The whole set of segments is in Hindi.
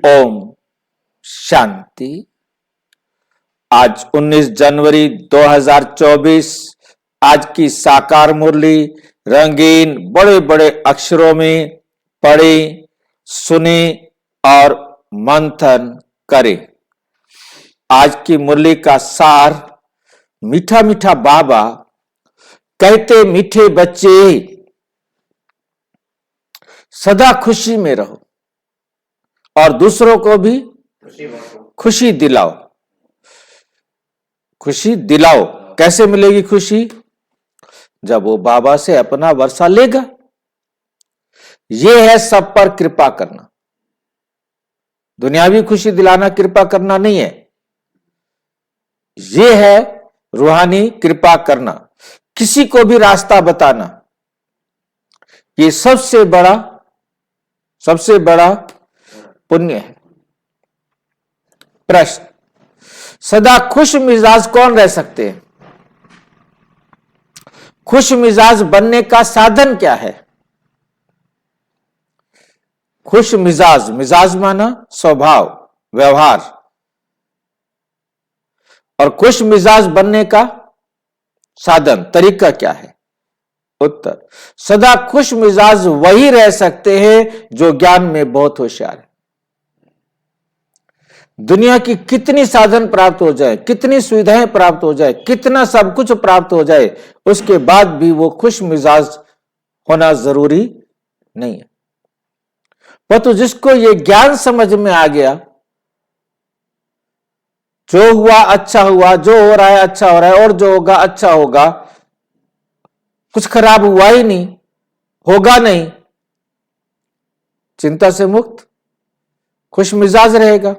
ओम शांति। आज 19 जनवरी 2024 आज की साकार मुरली रंगीन बड़े बड़े अक्षरों में पढ़ें, सुने और मंथन करें। आज की मुरली का सार, मीठा मीठा बाबा कहते, मीठे बच्चे सदा खुशी में रहो और दूसरों को भी खुशी दिलाओ। खुशी दिलाओ। कैसे मिलेगी खुशी? जब वो बाबा से अपना वर्षा लेगा। ये है सब पर कृपा करना। दुनियावी खुशी दिलाना कृपा करना नहीं है, ये है रूहानी कृपा करना। किसी को भी रास्ता बताना, ये सबसे बड़ा पुण्य है। प्रश्न, सदा खुश मिजाज कौन रह सकते हैं? खुश मिजाज बनने का साधन क्या है? खुश मिजाज, मिजाज माना स्वभाव, व्यवहार। और खुश मिजाज बनने का साधन, तरीका क्या है? उत्तर, सदा खुश मिजाज वही रह सकते हैं जो ज्ञान में बहुत होशियार है। दुनिया की कितनी साधन प्राप्त हो जाए, कितनी सुविधाएं प्राप्त हो जाए, कितना सब कुछ प्राप्त हो जाए, उसके बाद भी वो खुश मिजाज होना जरूरी नहीं है। परंतु जिसको ये ज्ञान समझ में आ गया, जो हुआ अच्छा हुआ, जो हो रहा है अच्छा हो रहा है, और जो होगा अच्छा होगा, कुछ खराब हुआ ही नहीं, होगा नहीं, चिंता से मुक्त, खुश मिजाज रहेगा।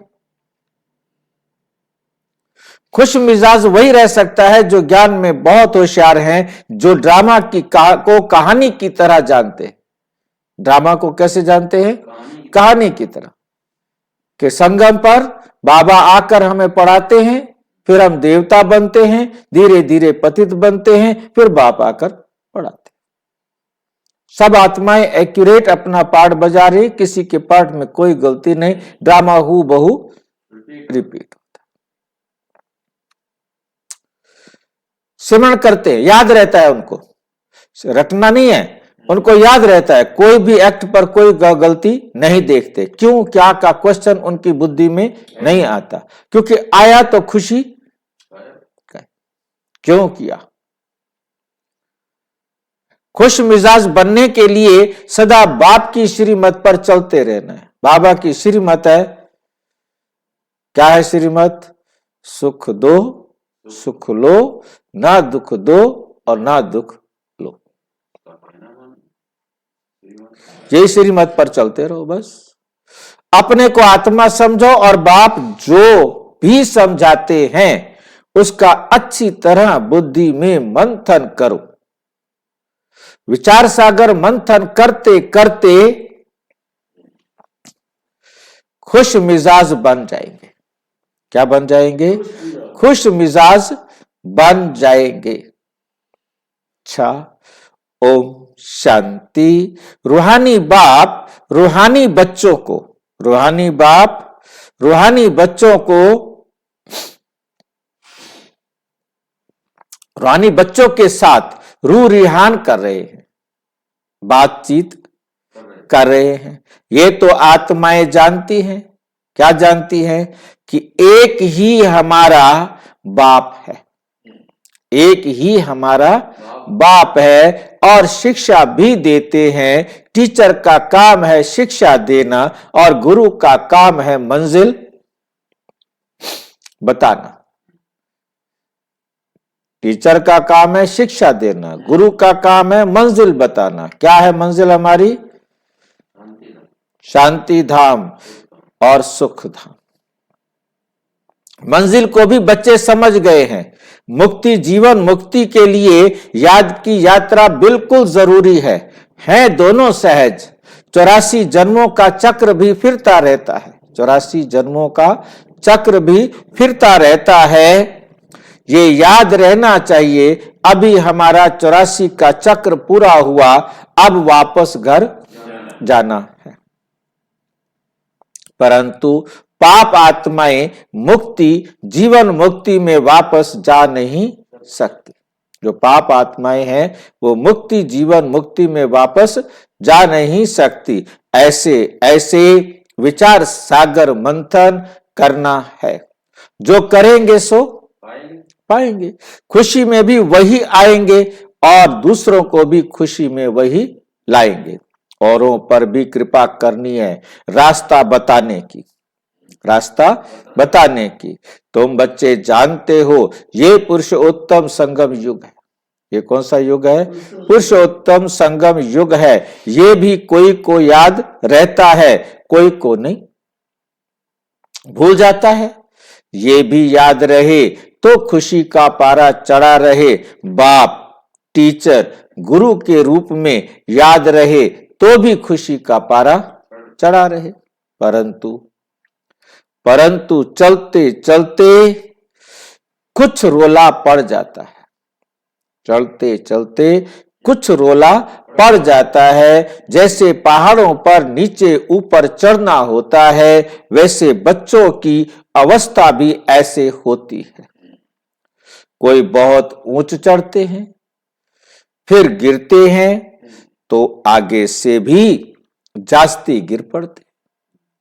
खुश मिजाज वही रह सकता है जो ज्ञान में बहुत होशियार हैं, जो ड्रामा को कहानी की तरह जानते हैं। ड्रामा को कैसे जानते हैं? कहानी की तरह। कि संगम पर बाबा आकर हमें पढ़ाते हैं, फिर हम देवता बनते हैं, धीरे धीरे पतित बनते हैं, फिर बाप आकर पढ़ाते हैं। सब आत्माएं एक्यूरेट अपना पार्ट बजा रही, किसी के पार्ट में कोई गलती नहीं। ड्रामा हु बहु रिपीट। सिमरण करते हैं, याद रहता है उनको, रटना नहीं है, उनको याद रहता है। कोई भी एक्ट पर कोई गलती नहीं देखते। क्यों क्या का क्वेश्चन उनकी बुद्धि में नहीं आता, क्योंकि आया तो खुशी क्यों किया। खुश मिजाज बनने के लिए सदा बाप की श्रीमत पर चलते रहना है। बाबा की श्रीमत है, क्या है श्रीमत? सुख दो, सुख लो, ना दुख दो और ना दुख लो। यही श्रीमत पर चलते रहो बस। अपने को आत्मा समझो और बाप जो भी समझाते हैं उसका अच्छी तरह बुद्धि में मंथन करो। विचार सागर मंथन करते करते खुश मिजाज बन जाएंगे। क्या बन जाएंगे? खुश मिजाज बन जाएंगे। अच्छा, ओम शांति। रूहानी बाप रूहानी बच्चों को, रूहानी बाप रूहानी बच्चों को, रूहानी बच्चों के साथ रूह रिहान कर रहे हैं, बातचीत कर रहे हैं। ये तो आत्माएं जानती हैं। क्या जानती हैं? कि एक ही हमारा बाप है, एक ही हमारा बाप है, और शिक्षा भी देते हैं। टीचर का काम है शिक्षा देना और गुरु का काम है मंजिल बताना। टीचर का काम है शिक्षा देना, गुरु का काम है मंजिल बताना। क्या है मंजिल हमारी? शांति धाम और सुख धाम। मंजिल को भी बच्चे समझ गए हैं। मुक्ति, जीवन मुक्ति के लिए याद की यात्रा बिल्कुल जरूरी है दोनों सहज। 84 जन्मों का चक्र भी फिरता रहता है। 84 जन्मों का चक्र भी फिरता रहता है। ये याद रहना चाहिए। अभी हमारा 84 का चक्र पूरा हुआ, अब वापस घर जाना है। परंतु पाप आत्माएं मुक्ति जीवन मुक्ति में वापस जा नहीं सकती। जो पाप आत्माएं हैं वो मुक्ति जीवन मुक्ति में वापस जा नहीं सकती। ऐसे ऐसे विचार सागर मंथन करना है। जो करेंगे सो पाएंगे। खुशी में भी वही आएंगे और दूसरों को भी खुशी में वही लाएंगे। औरों पर भी कृपा करनी है, रास्ता बताने की, रास्ता बताने की। तुम बच्चे जानते हो ये पुरुषोत्तम संगम युग है। ये कौन सा युग है? पुरुषोत्तम संगम युग है। ये भी कोई को याद रहता है, कोई को नहीं, भूल जाता है। ये भी याद रहे तो खुशी का पारा चढ़ा रहे। बाप टीचर गुरु के रूप में याद रहे तो भी खुशी का पारा चढ़ा रहे। परंतु चलते चलते कुछ रोला पड़ जाता है। चलते चलते कुछ रोला पड़ जाता है। जैसे पहाड़ों पर नीचे ऊपर चढ़ना होता है, वैसे बच्चों की अवस्था भी ऐसे होती है। कोई बहुत ऊंच चढ़ते हैं, फिर गिरते हैं तो आगे से भी जास्ती गिर पड़ते,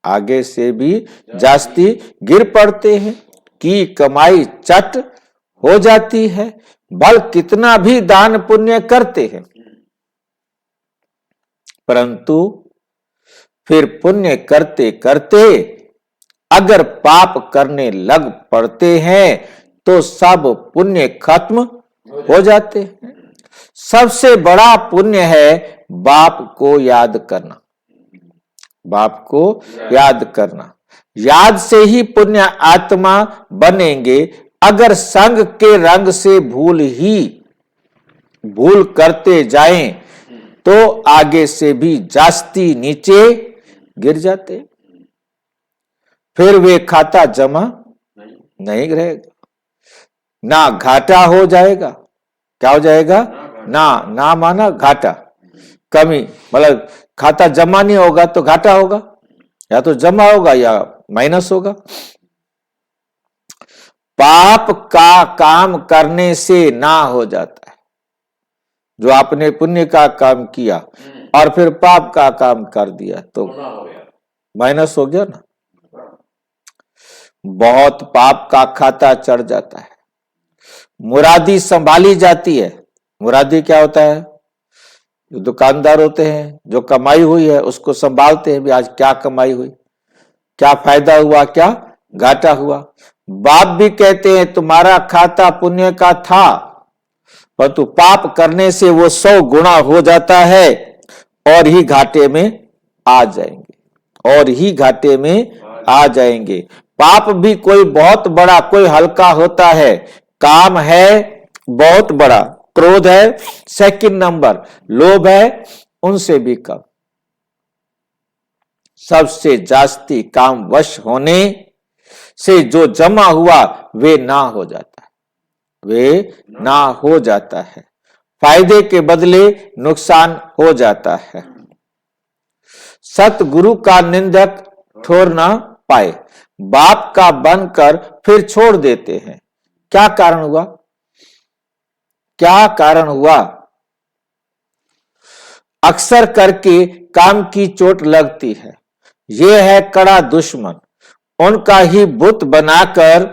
आगे से भी जास्ती गिर पड़ते हैं। की कमाई चट हो जाती है, भल कितना भी दान पुण्य करते हैं, परंतु फिर पुण्य करते करते अगर पाप करने लग पड़ते हैं तो सब पुण्य खत्म हो जाते हैं। सबसे बड़ा पुण्य है बाप को याद करना, बाप को याद करना। याद से ही पुण्य आत्मा बनेंगे। अगर संग के रंग से भूल करते जाएं तो आगे से भी जास्ती नीचे गिर जाते, फिर वे खाता जमा नहीं रहेगा, ना घाटा हो जाएगा। क्या हो जाएगा? ना माना घाटा, कमी, मतलब खाता जमा नहीं होगा तो घाटा होगा, या तो जमा होगा या माइनस होगा। पाप का काम करने से ना हो जाता है। जो आपने पुण्य का काम किया और फिर पाप का काम कर दिया तो माइनस हो गया ना। बहुत पाप का खाता चढ़ जाता है। मुरादी संभाली जाती है। मुरादी क्या होता है? जो दुकानदार होते हैं, जो कमाई हुई है उसको संभालते हैं, भी आज क्या कमाई हुई, क्या फायदा हुआ, क्या घाटा हुआ। बाप भी कहते हैं तुम्हारा खाता पुण्य का था, परंतु पाप करने से वो 100 गुना हो जाता है और ही घाटे में आ जाएंगे, और ही घाटे में आ जाएंगे। पाप भी कोई बहुत बड़ा कोई हल्का होता है। काम है बहुत बड़ा, क्रोध है सेकंड नंबर, लोभ है उनसे भी कम। सबसे जास्ती काम वश होने से जो जमा हुआ वे ना हो जाता है, वे ना हो जाता है। फायदे के बदले नुकसान हो जाता है। सतगुरु का निंदक ठोर ना पाए, बाप का बनकर फिर छोड़ देते हैं। क्या कारण हुआ? क्या कारण हुआ? अक्सर करके काम की चोट लगती है। यह है कड़ा दुश्मन, उनका ही बुत बनाकर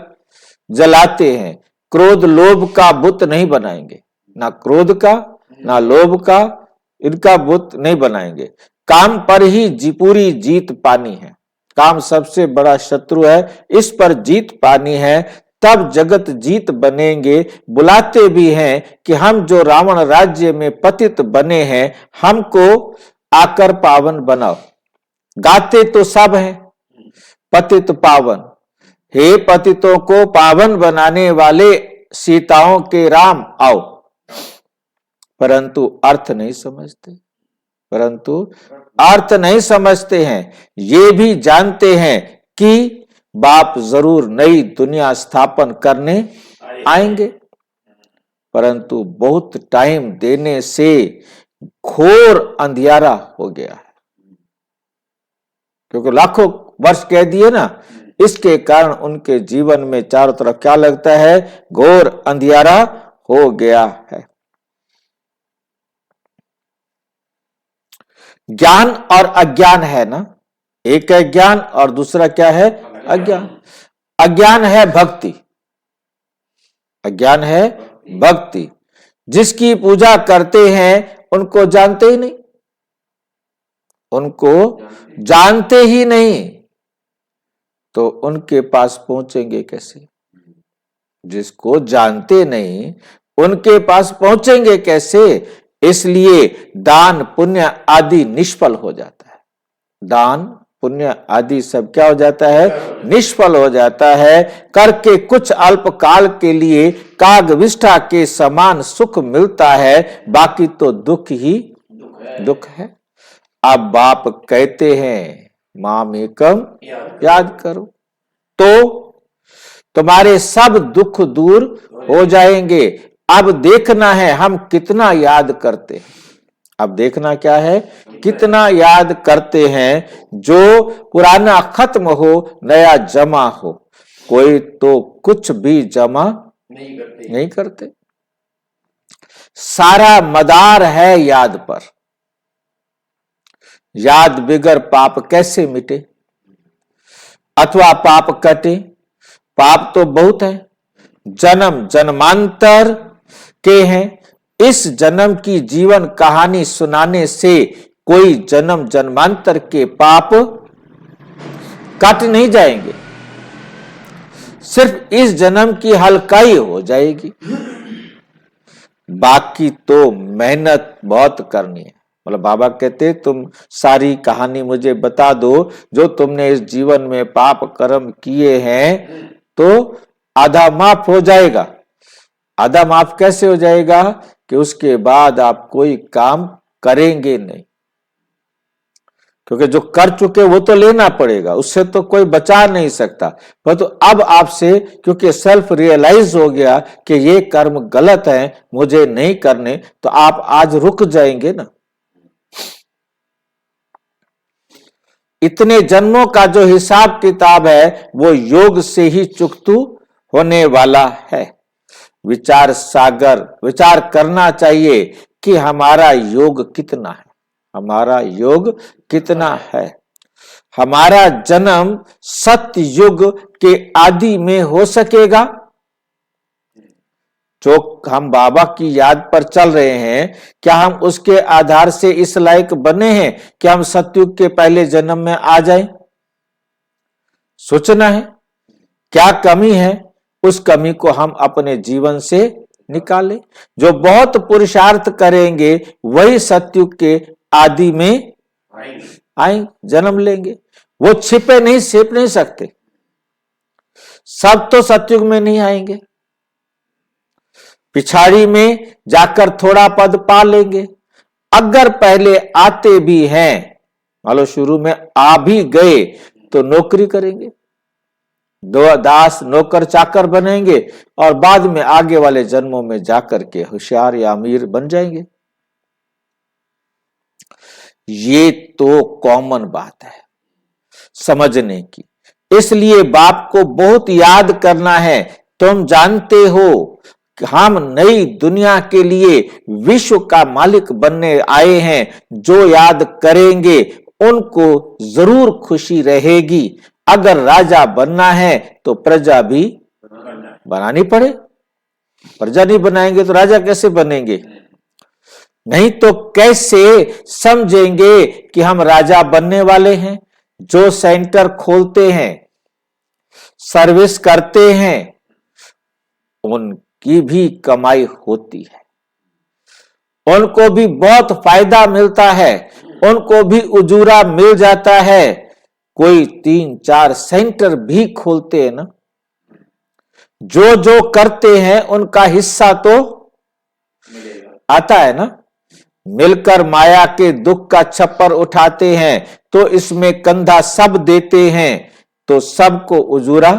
जलाते हैं। क्रोध लोभ का बुत नहीं बनाएंगे, ना क्रोध का ना लोभ का, इनका बुत नहीं बनाएंगे। काम पर ही पूरी जीत पानी है। काम सबसे बड़ा शत्रु है, इस पर जीत पानी है, तब जगत जीत बनेंगे। बुलाते भी हैं कि हम जो रावण राज्य में पतित बने हैं हमको आकर पावन बनाओ। गाते तो सब हैं पतित पावन, हे पतितों को पावन बनाने वाले सीताओं के राम आओ। परंतु अर्थ नहीं समझते, परंतु अर्थ नहीं समझते हैं। ये भी जानते हैं कि बाप जरूर नई दुनिया स्थापन करने आएंगे, परंतु बहुत टाइम देने से घोर अंधियारा हो गया है। क्योंकि लाखों वर्ष कह दिए ना, इसके कारण उनके जीवन में चारों तरफ क्या लगता है, घोर अंधियारा हो गया है। ज्ञान और अज्ञान है ना, एक है ज्ञान और दूसरा क्या है, अज्ञान। अज्ञान है भक्ति, अज्ञान है भक्ति। जिसकी पूजा करते हैं उनको जानते ही नहीं, उनको जानते ही नहीं, तो उनके पास पहुंचेंगे कैसे? जिसको जानते नहीं उनके पास पहुंचेंगे कैसे? इसलिए दान पुण्य आदि निष्फल हो जाता है। दान पुण्य आदि सब क्या हो जाता है, निष्फल हो जाता है। करके कुछ अल्पकाल के लिए कागविष्ठा के समान सुख मिलता है, बाकी तो दुख ही दुख है। अब बाप कहते हैं माम एकम याद करो, तो तुम्हारे सब दुख दूर हो जाएंगे। अब देखना है हम कितना याद करते हैं। अब देखना क्या है, कितना याद करते हैं। जो पुराना खत्म हो नया जमा हो, कोई तो कुछ भी जमा नहीं करते। सारा मदार है याद पर। याद बिगर पाप कैसे मिटे अथवा पाप कटे? पाप तो बहुत है, जन्म जन्मांतर के हैं। इस जन्म की जीवन कहानी सुनाने से कोई जन्म जन्मांतर के पाप कट नहीं जाएंगे, सिर्फ इस जन्म की हल्काई हो जाएगी। बाकी तो मेहनत बहुत करनी है। मतलब बाबा कहते तुम सारी कहानी मुझे बता दो, जो तुमने इस जीवन में पाप कर्म किए हैं, तो आधा माफ हो जाएगा। आधा माफ कैसे हो जाएगा कि उसके बाद आप कोई काम करेंगे नहीं, क्योंकि जो कर चुके वो तो लेना पड़ेगा, उससे तो कोई बचा नहीं सकता। परंतु अब आपसे क्योंकि सेल्फ रियलाइज हो गया कि ये कर्म गलत है, मुझे नहीं करने, तो आप आज रुक जाएंगे ना। इतने जन्मों का जो हिसाब किताब है वो योग से ही चुकतू होने वाला है। विचार सागर विचार करना चाहिए कि हमारा योग कितना है, हमारा योग कितना है। हमारा जन्म सत्य युग के आदि में हो सकेगा? जो हम बाबा की याद पर चल रहे हैं, क्या हम उसके आधार से इस लायक बने हैं कि हम सतयुग के पहले जन्म में आ जाएं? सोचना है क्या कमी है, उस कमी को हम अपने जीवन से निकालें। जो बहुत पुरुषार्थ करेंगे वही सतयुग के आदि में आएंगे, जन्म लेंगे। वो छिपे नहीं, छिप नहीं सकते। सब तो सतयुग में नहीं आएंगे, पिछाड़ी में जाकर थोड़ा पद पा लेंगे। अगर पहले आते भी हैं, मान लो शुरू में आ भी गए, तो नौकरी करेंगे, दो दास नौकर चाकर बनेंगे, और बाद में आगे वाले जन्मों में जाकर के होशियार या अमीर बन जाएंगे। ये तो कॉमन बात है समझने की। इसलिए बाप को बहुत याद करना है। तुम जानते हो कि हम नई दुनिया के लिए विश्व का मालिक बनने आए हैं। जो याद करेंगे उनको जरूर खुशी रहेगी। अगर राजा बनना है तो प्रजा भी बनानी पड़े। प्रजा नहीं बनाएंगे तो राजा कैसे बनेंगे? नहीं तो कैसे समझेंगे कि हम राजा बनने वाले हैं? जो सेंटर खोलते हैं, सर्विस करते हैं, उनकी भी कमाई होती है, उनको भी बहुत फायदा मिलता है, उनको भी उजूरा मिल जाता है। कोई 3-4 सेंटर भी खोलते हैं ना, जो जो करते हैं उनका हिस्सा तो आता है ना। मिलकर माया के दुख का छप्पर उठाते हैं तो इसमें कंधा सब देते हैं, तो सबको उजूरा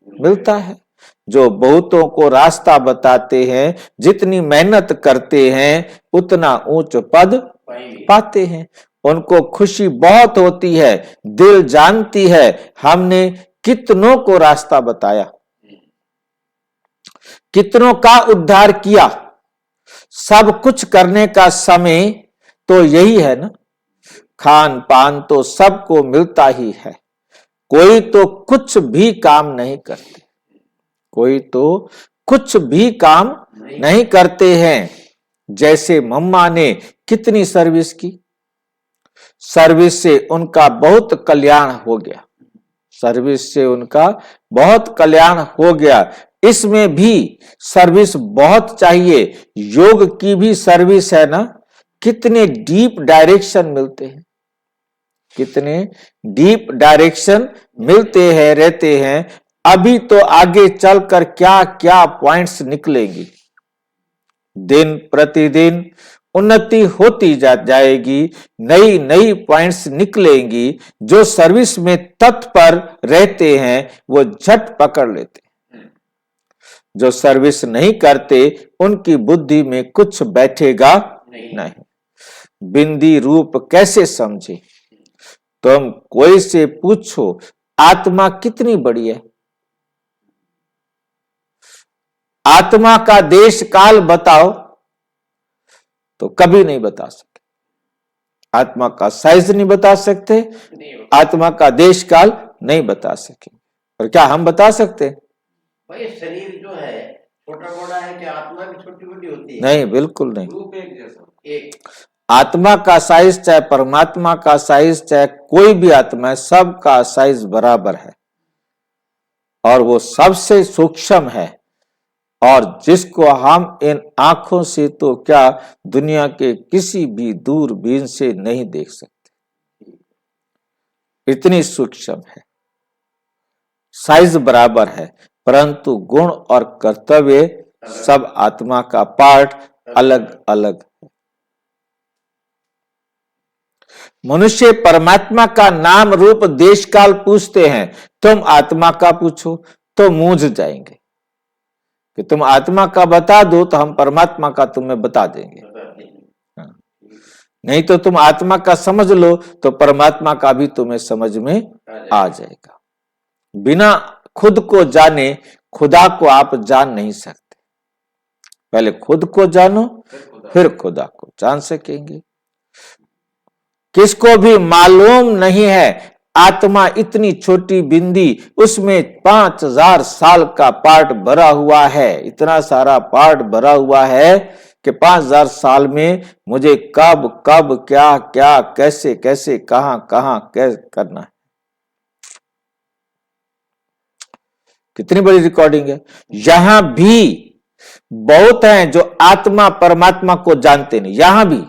मिलता है। जो बहुतों को रास्ता बताते हैं, जितनी मेहनत करते हैं उतना ऊंच पद पाते हैं। उनको खुशी बहुत होती है, दिल जानती है हमने कितनों को रास्ता बताया, कितनों का उद्धार किया। सब कुछ करने का समय तो यही है ना, खान पान तो सबको मिलता ही है, कोई तो कुछ भी काम नहीं करते, कोई तो कुछ भी काम नहीं करते हैं। जैसे मम्मा ने कितनी सर्विस की, सर्विस से उनका बहुत कल्याण हो गया, सर्विस से उनका बहुत कल्याण हो गया। इसमें भी सर्विस बहुत चाहिए, योग की भी सर्विस है ना। कितने डीप डायरेक्शन मिलते हैं, कितने डीप डायरेक्शन मिलते हैं, रहते हैं। अभी तो आगे चलकर क्या क्या पॉइंट्स निकलेंगी, दिन प्रतिदिन उन्नति होती जाएगी, नई नई पॉइंट्स निकलेंगी। जो सर्विस में तत्पर रहते हैं वो झट पकड़ लेते हैं, जो सर्विस नहीं करते उनकी बुद्धि में कुछ बैठेगा नहीं। बिंदी रूप कैसे समझे, तुम कोई से पूछो आत्मा कितनी बड़ी है, आत्मा का देश काल बताओ तो कभी नहीं बता सकते, आत्मा का साइज नहीं बता सकते, आत्मा का देश काल नहीं बता सके। और क्या हम बता सकते? भाई शरीर जो है छोटा बड़ा है, क्या आत्मा भी छोटी बड़ी होती है? नहीं, बिल्कुल नहीं। रूप एक जैसा, एक आत्मा का साइज चाहे परमात्मा का साइज चाहे कोई भी आत्मा है, सबका साइज बराबर है और वो सबसे सूक्ष्म है, और जिसको हम इन आंखों से तो क्या दुनिया के किसी भी दूरबीन से नहीं देख सकते, इतनी सूक्ष्म है, साइज बराबर है, परंतु गुण और कर्तव्य सब आत्मा का पार्ट अलग अलग है। मनुष्य परमात्मा का नाम रूप देश काल पूछते हैं, तुम आत्मा का पूछो तो मूझ जाएंगे कि तुम आत्मा का बता दो तो हम परमात्मा का तुम्हें बता देंगे। नहीं तो तुम आत्मा का समझ लो तो परमात्मा का भी तुम्हें समझ में आ जाएगा। बिना खुद को जाने खुदा को आप जान नहीं सकते, पहले खुद को जानो फिर खुदा को जान सकेंगे। किसको भी मालूम नहीं है आत्मा इतनी छोटी बिंदी, उसमें 5000 साल का पार्ट भरा हुआ है, इतना सारा पार्ट भरा हुआ है कि 5000 साल में मुझे कब कब क्या क्या कैसे कैसे कहां कहां कैसे करना है। कितनी बड़ी रिकॉर्डिंग है। यहां भी बहुत हैं जो आत्मा परमात्मा को जानते नहीं, यहां भी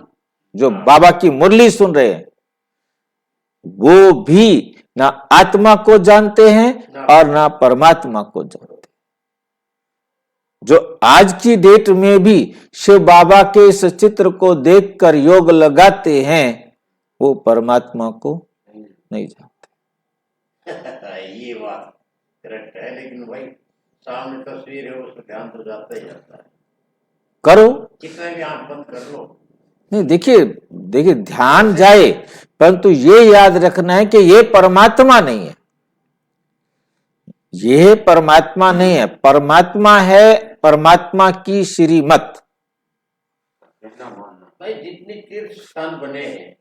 जो बाबा की मुरली सुन रहे हैं वो भी ना आत्मा को जानते हैं और ना परमात्मा को जानते हैं। जो आज की डेट में भी शिव बाबा के इस चित्र को देखकर योग लगाते हैं वो परमात्मा को नहीं जानते। ये बात करेक्ट है, लेकिन भाई सामने तस्वीर है उसको ध्यान तो जाता ही जाता है, करो कितना भी आंख बंद कर लो। नहीं, देखिए देखिए ध्यान जाए, परंतु ये याद रखना है कि ये परमात्मा नहीं है, ये परमात्मा नहीं है, परमात्मा है परमात्मा की श्रीमत। भाई जितने तीर्थ स्थान बने हैं,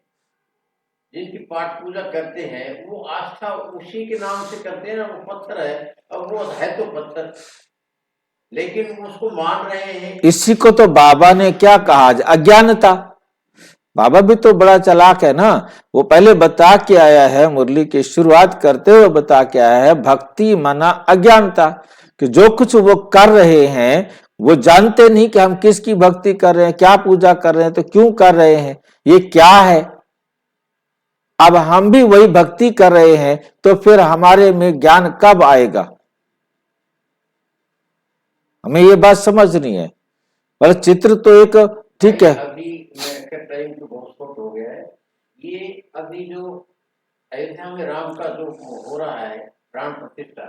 जिनकी पाठ पूजा करते हैं, वो आस्था उसी के नाम से करते हैं ना। वो पत्थर है, अब वो है तो पत्थर, लेकिन उसको मान रहे हैं। इसी को तो बाबा ने क्या कहा, अज्ञानता। बाबा भी तो बड़ा चालाक है ना, वो पहले बता के आया है, मुरली की शुरुआत करते हुए बता के आया है, भक्ति मना अज्ञानता, कि जो कुछ वो कर रहे हैं वो जानते नहीं कि हम किसकी भक्ति कर रहे हैं, क्या पूजा कर रहे हैं, तो क्यों कर रहे हैं, ये क्या है। अब हम भी वही भक्ति कर रहे हैं तो फिर हमारे में ज्ञान कब आएगा, हमें ये बात समझनी है। पर चित्र तो एक ठीक है। अभी टाइम तो बहुत शॉर्ट हो गया है। ये अभी जो अयोध्या में राम का जो हो रहा है प्राण प्रतिष्ठा,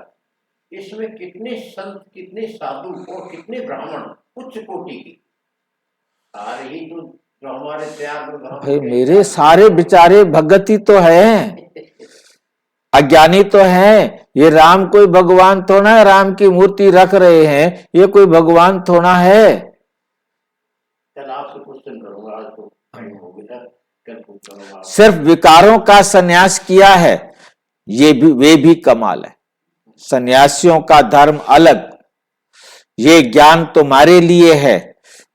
इसमें कितने संत, कितने साधु और कितने ब्राह्मण उच्च कोटि की सारे ही जो हमारे त्याग में भाई मेरे सारे बेचारे भगति तो है, अज्ञानी तो हैं। ये राम कोई भगवान थोड़ा है, राम की मूर्ति रख रहे हैं, ये कोई भगवान थोड़ा है। चल आपसे क्वेश्चन करूंगा, आज तो टाइम हो गया, कल पूछूंगा। सिर्फ विकारों का संन्यास किया है, ये भी वे भी कमाल है। सन्यासियों का धर्म अलग, ये ज्ञान तुम्हारे लिए है।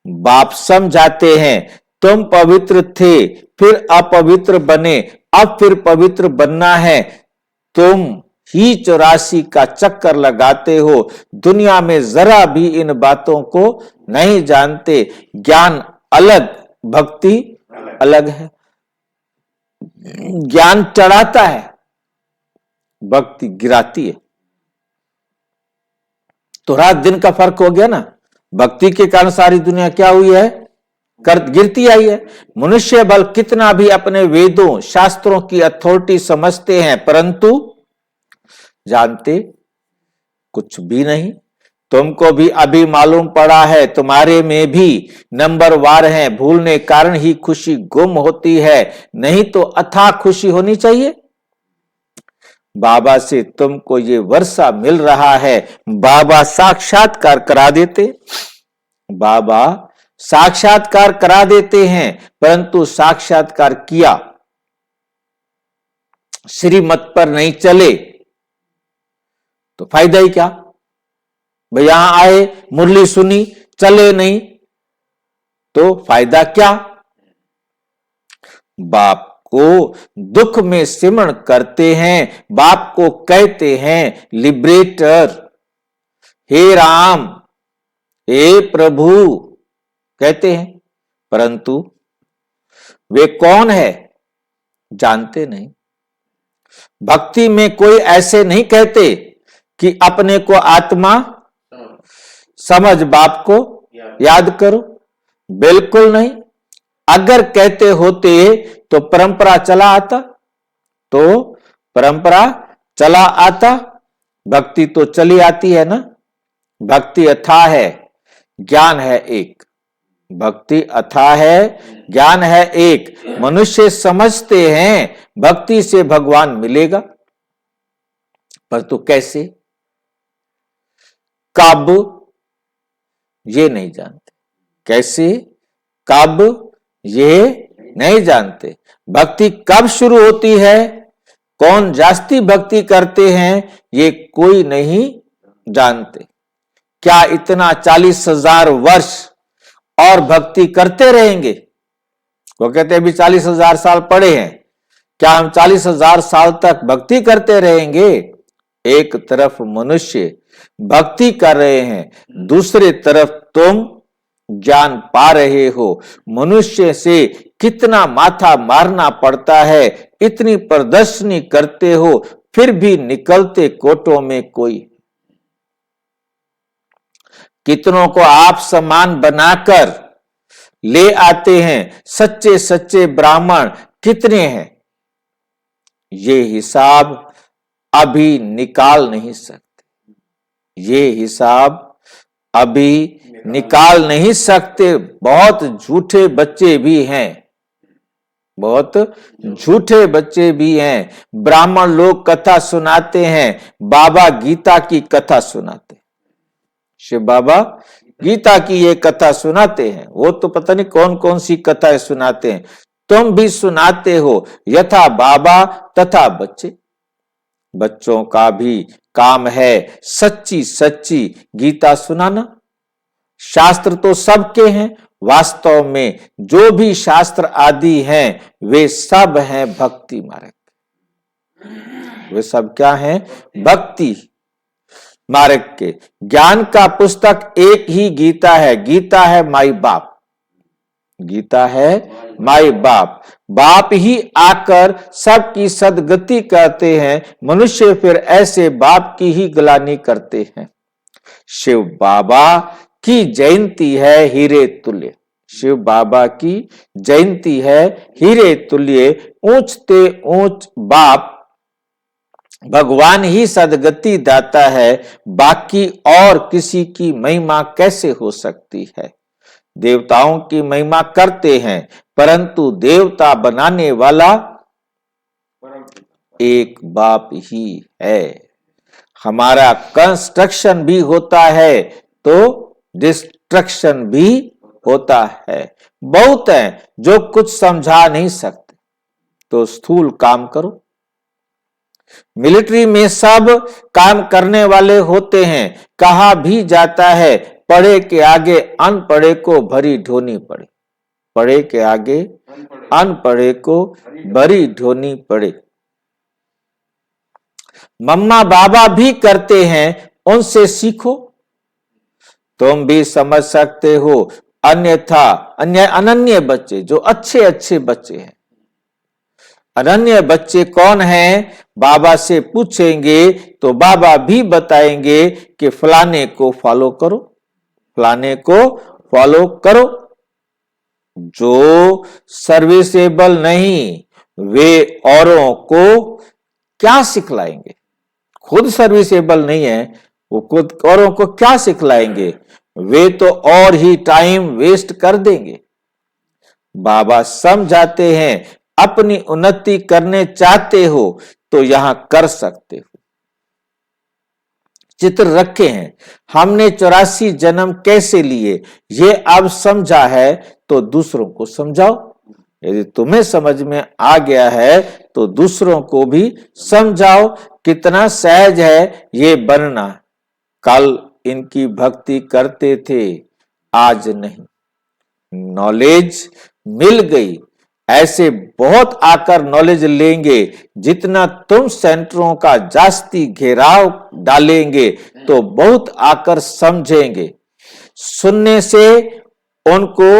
बाप समझाते हैं तुम पवित्र थे फिर अपवित्र बने, अब फिर पवित्र बनना है। तुम ही 84 का चक्कर लगाते हो, दुनिया में जरा भी इन बातों को नहीं जानते। ज्ञान अलग, भक्ति अलग है। ज्ञान चढ़ाता है, भक्ति गिराती है। तो रात दिन का फर्क हो गया ना। भक्ति के कारण सारी दुनिया क्या हुई है, गिरती आई है। मनुष्य बल कितना भी अपने वेदों शास्त्रों की अथॉरिटी समझते हैं, परंतु जानते कुछ भी नहीं। तुमको भी अभी मालूम पड़ा है, तुम्हारे में भी नंबर वार है। भूलने कारण ही खुशी गुम होती है, नहीं तो अथाह खुशी होनी चाहिए। बाबा से तुमको ये वर्षा मिल रहा है, बाबा साक्षात्कार करा देते। बाबा साक्षात्कार करा देते हैं, परंतु साक्षात्कार किया, श्रीमत पर नहीं चले तो फायदा ही क्या। भाई यहां आए, मुरली सुनी, चले नहीं तो फायदा क्या। बाप को दुख में सिमरण करते हैं, बाप को कहते हैं लिबरेटर, हे राम, हे प्रभु कहते हैं, परंतु वे कौन है जानते नहीं। भक्ति में कोई ऐसे नहीं कहते कि अपने को आत्मा समझ, बाप को याद करो, बिल्कुल नहीं। अगर कहते होते तो परंपरा चला आता, तो परंपरा चला आता, भक्ति तो चली आती है ना। भक्ति अथाह है, ज्ञान है एक। भक्ति अथाह है, ज्ञान है एक। मनुष्य समझते हैं भक्ति से भगवान मिलेगा, पर तो कैसे, कब, ये नहीं जानते। कैसे, कब, ये नहीं जानते। भक्ति कब शुरू होती है, कौन जास्ती भक्ति करते हैं, ये कोई नहीं जानते। क्या इतना 40,000 वर्ष और भक्ति करते रहेंगे। वो कहते हैं अभी 40,000 साल पड़े हैं, क्या हम 40,000 साल तक भक्ति करते रहेंगे। एक तरफ मनुष्य भक्ति कर रहे हैं, दूसरी तरफ तुम ज्ञान पा रहे हो। मनुष्य से कितना माथा मारना पड़ता है, इतनी प्रदर्शनी करते हो, फिर भी निकलते कोटों में कोई। कितनों को आप समान बनाकर ले आते हैं, सच्चे सच्चे ब्राह्मण कितने हैं, ये हिसाब अभी निकाल नहीं सकते। ये हिसाब अभी निकाल नहीं सकते। बहुत झूठे बच्चे भी हैं, बहुत झूठे बच्चे भी हैं। ब्राह्मण लोग कथा सुनाते हैं, बाबा गीता की कथा सुनाते हैं। शिव बाबा गीता की ये कथा सुनाते हैं, वो तो पता नहीं कौन कौन सी कथाएं सुनाते हैं। तुम भी सुनाते हो, यथा बाबा तथा बच्चे। बच्चों का भी काम है सच्ची सच्ची गीता सुनाना। शास्त्र तो सबके हैं, वास्तव में जो भी शास्त्र आदि हैं वे सब हैं भक्ति मार्ग। वे सब क्या हैं, भक्ति मार्ग के। ज्ञान का पुस्तक एक ही गीता है, गीता है माई बाप। गीता है माई बाप। बाप ही आकर सबकी सदगति करते हैं, मनुष्य फिर ऐसे बाप की ही ग्लानि करते हैं। शिव बाबा की जयंती है हीरे तुल्य। शिव बाबा की जयंती है हीरे तुल्य। ऊंचते ऊंच बाप भगवान ही सदगति दाता है, बाकी और किसी की महिमा कैसे हो सकती है। देवताओं की महिमा करते हैं, परंतु देवता बनाने वाला एक बाप ही है। हमारा कंस्ट्रक्शन भी होता है तो डिस्ट्रक्शन भी होता है। बहुत है जो कुछ समझा नहीं सकते, तो स्थूल काम करो। मिलिट्री में सब काम करने वाले होते हैं। कहा भी जाता है पढ़े के आगे अनपढ़े को भरी ढोनी पड़े। पढ़े के आगे अनपढ़े को भरी ढोनी पड़े। मम्मा बाबा भी करते हैं, उनसे सीखो, तुम भी समझ सकते हो। अन्यथा अनन्य बच्चे जो अच्छे अच्छे बच्चे हैं, अनन्य बच्चे कौन हैं? बाबा से पूछेंगे तो बाबा भी बताएंगे कि फलाने को फॉलो करो, फलाने को फॉलो करो। जो सर्विसेबल नहीं, वे औरों को क्या सिखलाएंगे? खुद सर्विसेबल नहीं है, वो खुद औरों को क्या सिखलाएंगे? वे तो और ही टाइम वेस्ट कर देंगे। बाबा समझाते हैं अपनी उन्नति करने चाहते हो तो यहां कर सकते हो। चित्र रखे हैं, हमने 84 जन्म कैसे लिए, ये अब समझा है तो दूसरों को समझाओ। यदि तुम्हें समझ में आ गया है तो दूसरों को भी समझाओ। कितना सहज है ये बनना। कल इनकी भक्ति करते थे, आज नहीं। नॉलेज मिल गई, ऐसे बहुत आकर नॉलेज लेंगे। जितना तुम सेंटरों का जास्ती घेराव डालेंगे तो बहुत आकर समझेंगे। सुनने से उनको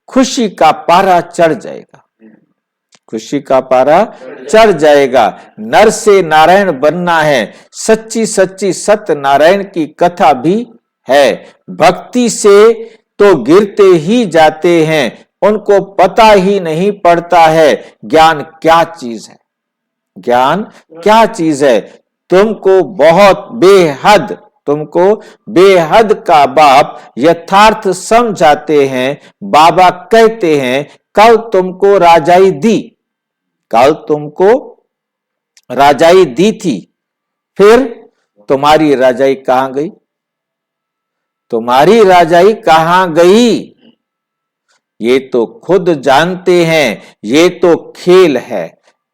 खुशी का पारा चढ़ जाएगा, खुशी का पारा चढ़ जाएगा। नर से नारायण बनना है, सच्ची सच्ची सत्य नारायण की कथा भी है। भक्ति से तो गिरते ही जाते हैं, उनको पता ही नहीं पड़ता है ज्ञान क्या चीज है। ज्ञान क्या चीज है? तुमको बहुत बेहद, तुमको बेहद का बाप यथार्थ समझाते हैं। बाबा कहते हैं कल तुमको राजाई दी, कल तुमको राजाई दी थी, फिर तुम्हारी राजाई कहां गई? तुम्हारी राजाई कहां गई? ये तो खुद जानते हैं, ये तो खेल है।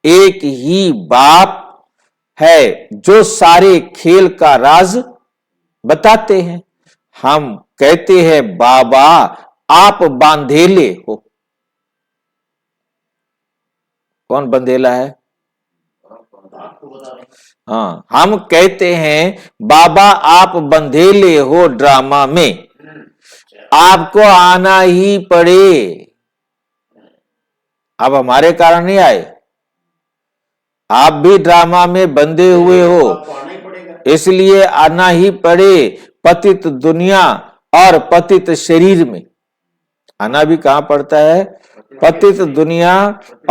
एक ही बाप है जो सारे खेल का राज बताते हैं। हम कहते हैं बाबा आप बांधेले हो। कौन बंधेला है? हाँ, हम कहते हैं बाबा आप बंधेले हो ड्रामा में, आपको आना ही पड़े। अब हमारे कारण नहीं आए, आप भी ड्रामा में बंधे हुए हो, इसलिए आना ही पड़े। पतित दुनिया और पतित शरीर में आना भी कहां पड़ता है? पतित दुनिया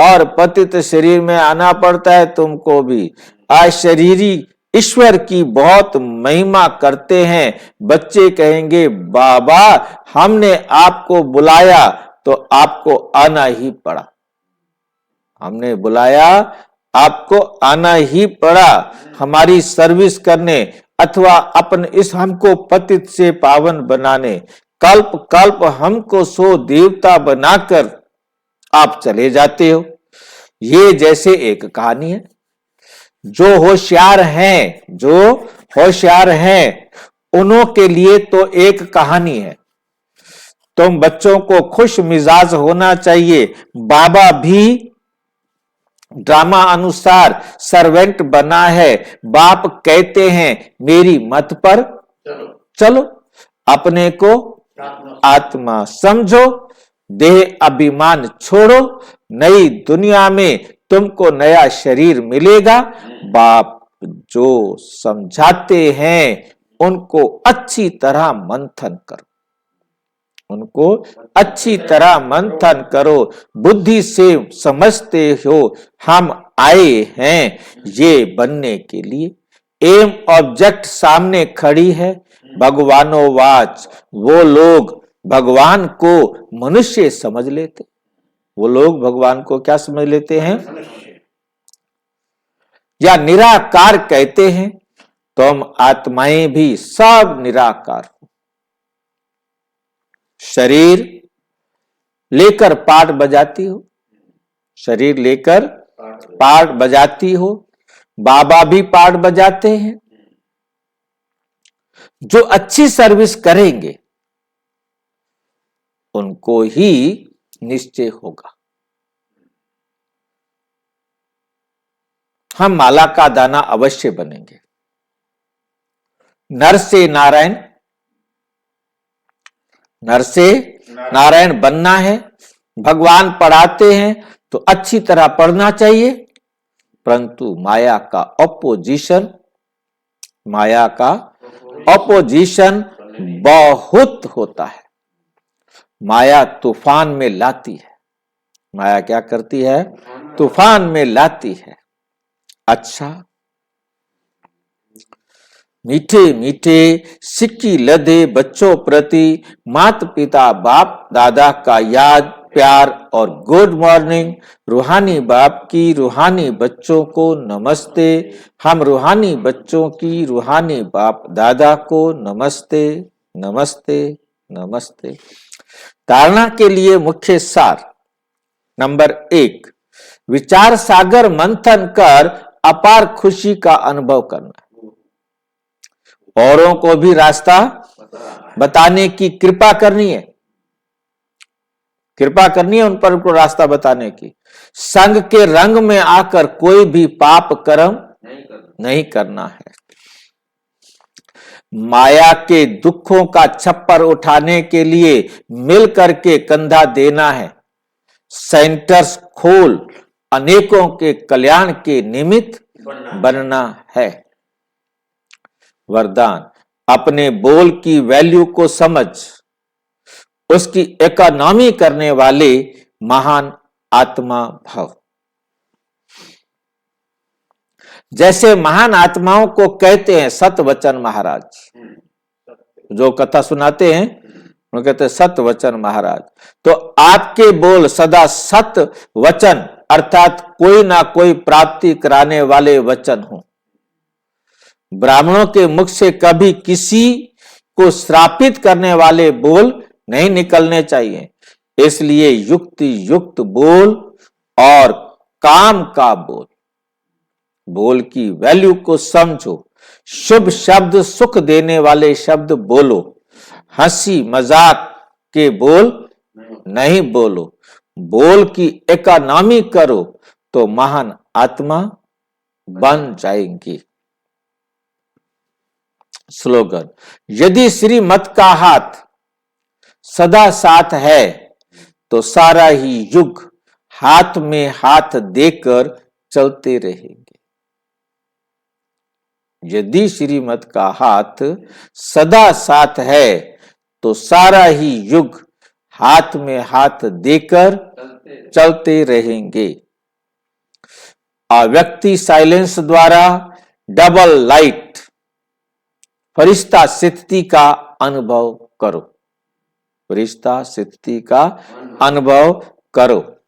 और पतित शरीर में आना पड़ता है तुमको भी। आज शरीरी ईश्वर की बहुत महिमा करते हैं। बच्चे कहेंगे बाबा हमने आपको बुलाया तो आपको आना ही पड़ा, हमने बुलाया आपको आना ही पड़ा हमारी सर्विस करने, अथवा अपन इस हमको पतित से पावन बनाने। कल्प कल्प हमको सो देवता बनाकर आप चले जाते हो। ये जैसे एक कहानी है। जो होशियार हैं, जो होशियार हैं, उन्हों के लिए तो एक कहानी है। तुम बच्चों को खुश मिजाज होना चाहिए। बाबा भी ड्रामा अनुसार सर्वेंट बना है। बाप कहते हैं मेरी मत पर चलो, अपने को आत्मा समझो, देह अभिमान छोड़ो, नई दुनिया में तुमको नया शरीर मिलेगा। बाप जो समझाते हैं उनको अच्छी तरह मंथन करो, उनको अच्छी तरह मंथन करो। बुद्धि से समझते हो हम आए हैं ये बनने के लिए। एम ऑब्जेक्ट सामने खड़ी है। भगवानो वाच वो लोग भगवान को मनुष्य समझ लेते। वो लोग भगवान को क्या समझ लेते हैं? या निराकार कहते हैं, तो हम आत्माएं भी सब निराकार हो। शरीर लेकर पाठ बजाती हो, शरीर लेकर पाठ बजाती हो, बाबा भी पाठ बजाते हैं। जो अच्छी सर्विस करेंगे उनको ही निश्चय होगा। हम माला का दाना अवश्य बनेंगे। नर से नारायण, नर से नारायण बनना है। भगवान पढ़ाते हैं तो अच्छी तरह पढ़ना चाहिए, परंतु माया का ऑपोजिशन, माया का ऑपोजिशन बहुत होता है। माया तूफान में लाती है। माया क्या करती है? तूफान में लाती है। अच्छा, मीठे मीठे सिक्की लदे बच्चों प्रति माता पिता बाप दादा का याद प्यार और गुड मॉर्निंग। रूहानी बाप की रूहानी बच्चों को नमस्ते। हम रूहानी बच्चों की रूहानी बाप दादा को नमस्ते नमस्ते नमस्ते। धारणा के लिए मुख्य सार नंबर 1, विचार सागर मंथन कर अपार खुशी का अनुभव करना। औरों को भी रास्ता बताने की कृपा करनी है, कृपा करनी है उन पर को रास्ता बताने की। संग के रंग में आकर कोई भी पाप कर्म नहीं करना है। माया के दुखों का छप्पर उठाने के लिए मिल करके कंधा देना है। सेंटर्स खोल अनेकों के कल्याण के निमित्त बनना है। वरदान, अपने बोल की वैल्यू को समझ उसकी इकोनॉमी करने वाले महान आत्मा भव। जैसे महान आत्माओं को कहते हैं सतवचन महाराज, जो कथा सुनाते हैं वो कहते हैं सतवचन महाराज। तो आपके बोल सदा सत वचन अर्थात कोई ना कोई प्राप्ति कराने वाले वचन हो। ब्राह्मणों के मुख से कभी किसी को श्रापित करने वाले बोल नहीं निकलने चाहिए। इसलिए युक्ति युक्त बोल और काम का बोल, बोल की वैल्यू को समझो। शुभ शब्द सुख देने वाले शब्द बोलो। हंसी मजाक के बोल नहीं बोलो। बोल की इकोनॉमी करो तो महान आत्मा बन जाएंगी। स्लोगन, यदि श्रीमत का हाथ सदा साथ है तो सारा ही युग हाथ में हाथ देकर चलते रहेंगे। यदि श्रीमत का हाथ सदा साथ है तो सारा ही युग हाथ में हाथ देकर चलते रहेंगे। व्यक्ति साइलेंस द्वारा डबल लाइट फरिश्ता स्थिति का अनुभव करो। फरिश्ता स्थिति का अनुभव करो।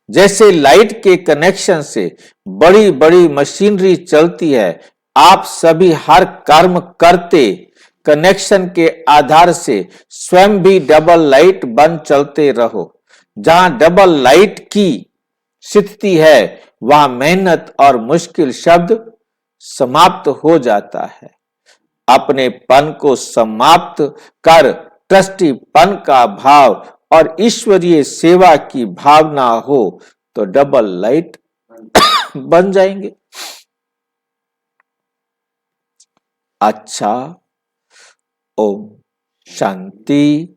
जैसे लाइट के कनेक्शन से बड़ी बड़ी मशीनरी चलती है, आप सभी हर कर्म करते कनेक्शन के आधार से स्वयं भी डबल लाइट बन चलते रहो। जहां डबल लाइट की स्थिति है वहां मेहनत और मुश्किल शब्द समाप्त हो जाता है। अपने पन को समाप्त कर ट्रस्टीपन का भाव और ईश्वरीय सेवा की भावना हो तो डबल लाइट बन जाएंगे। अच्छा, ओम शांति।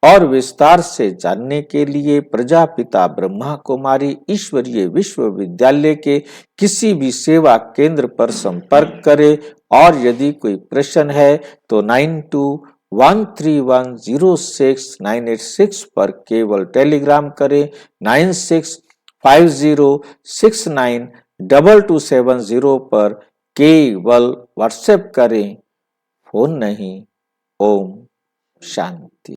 और विस्तार से जानने के लिए प्रजापिता ब्रह्मा कुमारी ईश्वरीय विश्वविद्यालय के किसी भी सेवा केंद्र पर संपर्क करें। और यदि कोई प्रश्न है तो 9213106986 पर केवल टेलीग्राम करें। 9650692270 पर केवल व्हाट्सएप करें, फोन नहीं। ओम शांति।